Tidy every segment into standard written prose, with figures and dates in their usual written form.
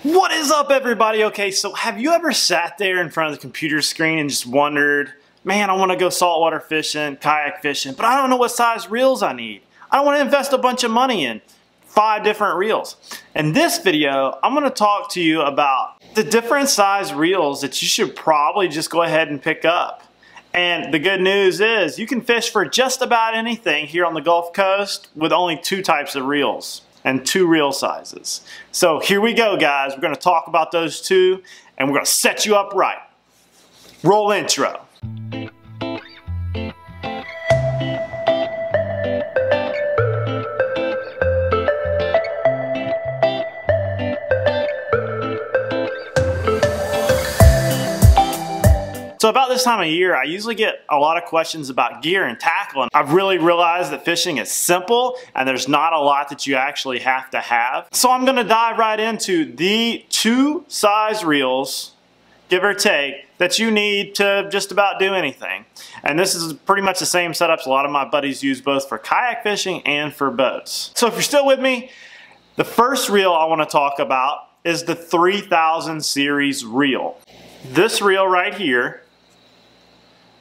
What is up, everybody? Okay, so have you ever sat there in front of the computer screen and just wondered, man, I want to go saltwater fishing, kayak fishing, but I don't know what size reels I need. I don't want to invest a bunch of money in 5 different reels. In this video, I'm going to talk to you about the different size reels that you should probably just go ahead and pick up. And the good news is you can fish for just about anything here on the Gulf Coast with only 2 types of reels and 2 reel sizes. So here we go, guys. We're gonna talk about those 2 and we're gonna set you up right. Roll intro. So about this time of year, I usually get a lot of questions about gear and tackle, and I've really realized that fishing is simple and there's not a lot that you actually have to have. So I'm gonna dive right into the 2 size reels, give or take, that you need to just about do anything. And this is pretty much the same setups a lot of my buddies use both for kayak fishing and for boats. So if you're still with me, the first reel I wanna talk about is the 3000 series reel. This reel right here,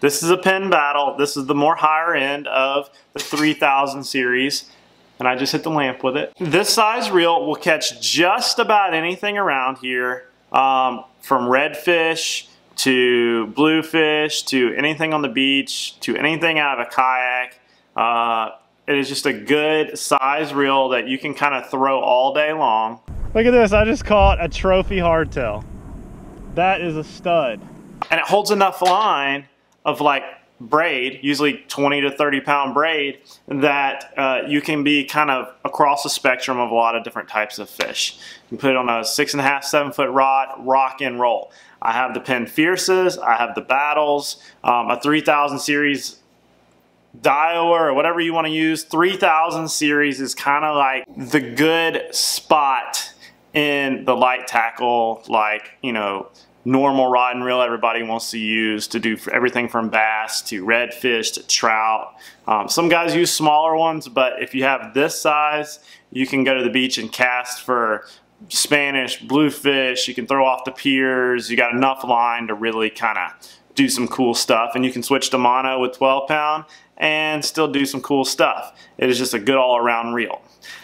this is a pin battle. This is the more higher end of the 3000 series. And I just hit the lamp with it. This size reel will catch just about anything around here, from redfish to bluefish to anything on the beach to anything out of a kayak. It is just a good size reel that you can kind of throw all day long. Look at this, I just caught a trophy hardtail. That is a stud. And it holds enough line of like braid, usually 20 to 30 pound braid, that you can be kind of across the spectrum of a lot of different types of fish. You can put it on a 6.5, 7 foot rod, rock and roll. I have the Spinfishers, I have the Battles, a 3000 series Daiwa or whatever you want to use. 3000 series is kind of like the good spot in the light tackle, like, you know, normal rod and reel everybody wants to use to do everything from bass to redfish to trout. Some guys use smaller ones, but if you have this size, you can go to the beach and cast for Spanish, bluefish. You can throw off the piers. You got enough line to really kind of do some cool stuff, and you can switch to mono with 12 pound and still do some cool stuff. It is just a good all-around reel.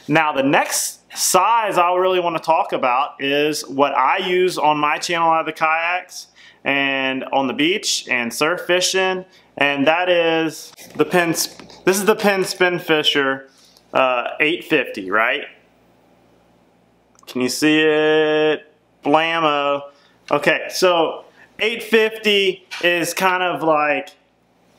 Now the next size I really want to talk about is what I use on my channel out of the kayaks and on the beach and surf fishing, and that is the pin. This is the pin Spinfisher 850, right? Can you see it? Blammo. Okay, so 850 is kind of like,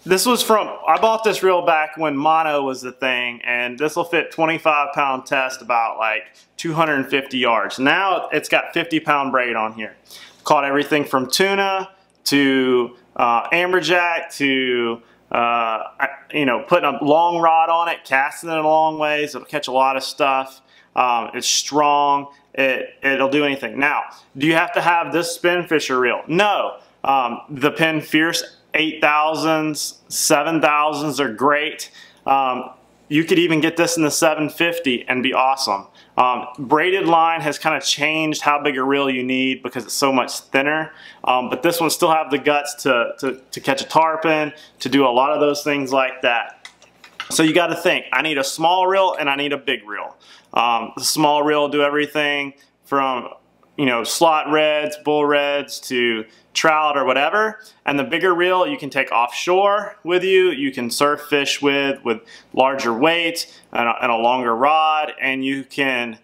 this was from, I bought this reel back when mono was the thing, and this will fit 25 pound test about like 250 yards. Now it's got 50 pound braid on here. Caught everything from tuna to amberjack to you know, putting a long rod on it, casting it a long ways. It'll catch a lot of stuff. It's strong. It'll do anything. Now, do you have to have this Spinfisher reel? No. The Spinfisher 8000s, 7000s are great. You could even get this in the 750 and be awesome. Braided Line has kind of changed how big a reel you need because it's so much thinner. But this one still have the guts to catch a tarpon, to do a lot of those things like that. So you got to think, I need a small reel and I need a big reel. The small reel will do everything from, you know, slot reds, bull reds to trout or whatever, and the bigger reel you can take offshore with you. You can surf fish with larger weight and a longer rod, and you can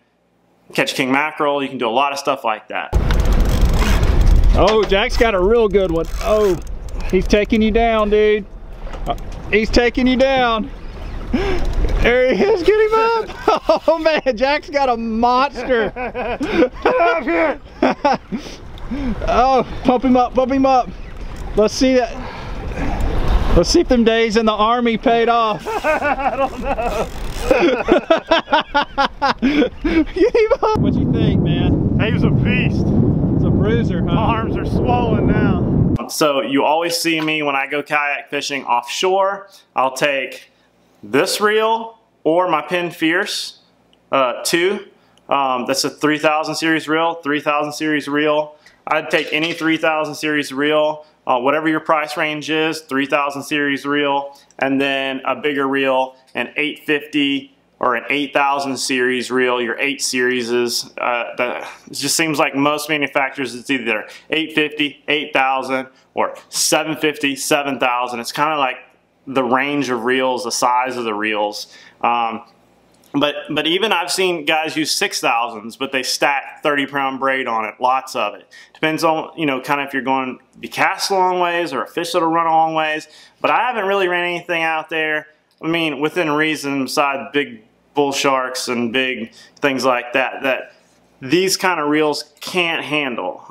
catch king mackerel. You can do a lot of stuff like that. Oh, Jack's got a real good one. Oh, he's taking you down, dude. He's taking you down. There he is, get him up. Oh man, Jack's got a monster. Get up here. Oh, pump him up, pump him up. Let's see that. Let's see if them days in the army paid off. I don't know. Get him up. What you think, man? He was a beast. It's a bruiser, huh? My arms are swollen now. So you always see me when I go kayak fishing offshore. I'll take this reel or my Spinfisher 2. That's a 3000 series reel, 3000 series reel. I'd take any 3000 series reel, whatever your price range is, 3000 series reel, and then a bigger reel, an 850 or an 8000 series reel. Your 8 series is, it just seems like most manufacturers, it's either 850, 8000, or 750, 7000. It's kind of like the range of reels, the size of the reels. But even I've seen guys use 6000s, but they stack 30-pound braid on it, lots of it. Depends on, you know, kind of if you're going to cast a long ways or a fish that'll run a long ways. But I haven't really ran anything out there, I mean, within reason, besides big bull sharks and big things like that, that these kind of reels can't handle.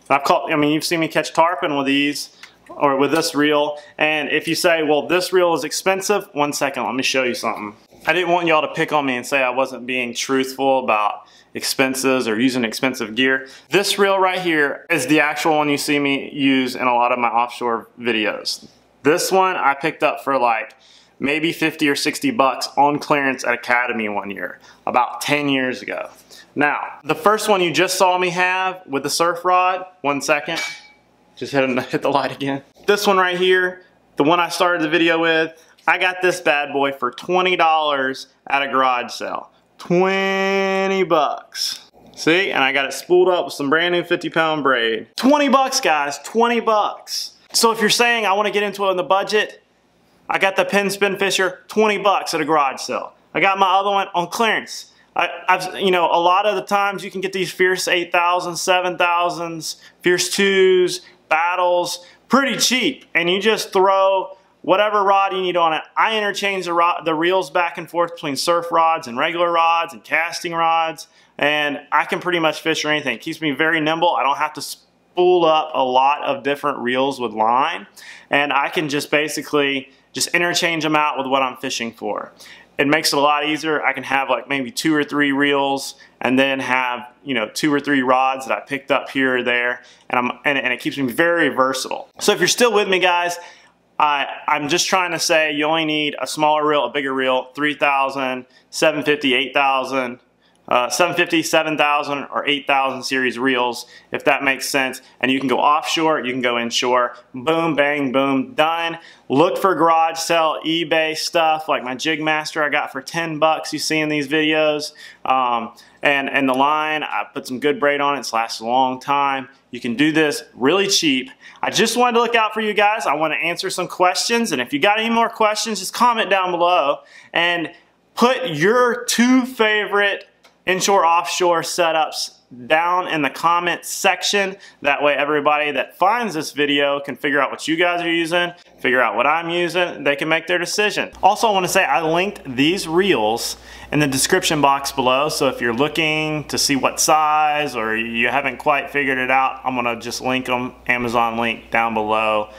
You've seen me catch tarpon with these, or with this reel, and if you say, well, this reel is expensive, one second, let me show you something. I didn't want y'all to pick on me and say I wasn't being truthful about expenses or using expensive gear. This reel right here is the actual one you see me use in a lot of my offshore videos. This one I picked up for like maybe 50 or 60 bucks on clearance at Academy one year, about 10 years ago. Now, the first one you just saw me have with the surf rod, one second, just hit the light again. This one right here, the one I started the video with, I got this bad boy for $20 at a garage sale. 20 bucks. See, and I got it spooled up with some brand new 50-pound braid. 20 bucks, guys, 20 bucks. So if you're saying I want to get into it on the budget, I got the Penn Spinfisher, 20 bucks at a garage sale. I got my other one on clearance. You know, a lot of the times you can get these Fierce 8000s, 7000s, Fierce 2s, Battles, pretty cheap, and you just throw whatever rod you need on it. I interchange the reels back and forth between surf rods and regular rods and casting rods, and I can pretty much fish or anything. It keeps me very nimble. I don't have to spool up a lot of different reels with line, and I can just basically just interchange them out with what I'm fishing for. It makes it a lot easier. I can have like maybe 2 or 3 reels and then have, you know, 2 or 3 rods that I picked up here or there, and it keeps me very versatile. So if you're still with me, guys, I'm just trying to say you only need a smaller reel, a bigger reel, 3000, 750, 8000, 750, 7000, or 8000 series reels, if that makes sense. And you can go offshore, you can go inshore. Boom, bang, boom, done. Look for garage sale, eBay stuff like my Jig Master I got for 10 bucks you see in these videos. And the line, I put some good braid on it. It's lasted a long time. You can do this really cheap. I just wanted to look out for you guys. I want to answer some questions, and if you got any more questions, just comment down below and put your 2 favorite inshore offshore setups down in the comments section. That way everybody that finds this video can figure out what you guys are using, figure out what I'm using, they can make their decision. Also, I want to say I linked these reels in the description box below, so if you're looking to see what size or you haven't quite figured it out, I'm gonna just link them, Amazon link down below.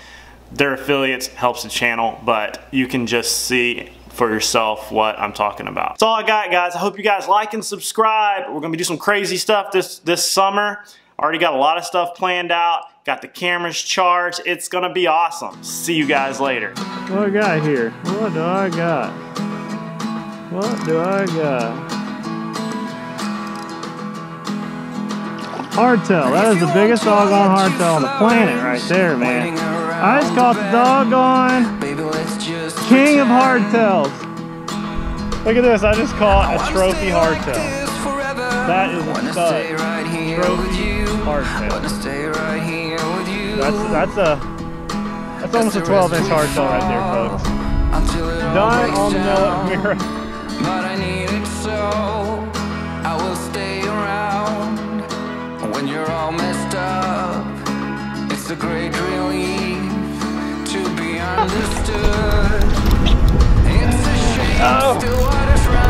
They're affiliates, helps the channel, but you can just see for yourself what I'm talking about. That's all I got, guys. I hope you guys like and subscribe. We're gonna be doing some crazy stuff this summer. Already got a lot of stuff planned out. Got the cameras charged. It's gonna be awesome. See you guys later. What do I got here? What do I got? What do I got? Hardtail. That is the biggest doggone hardtail on the planet right there, man. I just caught the doggone king of hardtails. Look at this, I just caught a trophy hardtail. That is a stud. Trophy hardtail. That's almost a 12-inch hardtail right there, folks. Done on the mirror. But I need it so I will stay around when you're all messed up. It's a great relief to be understood. Oh,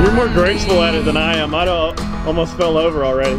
you're more graceful at it than I am. I almost fell over already.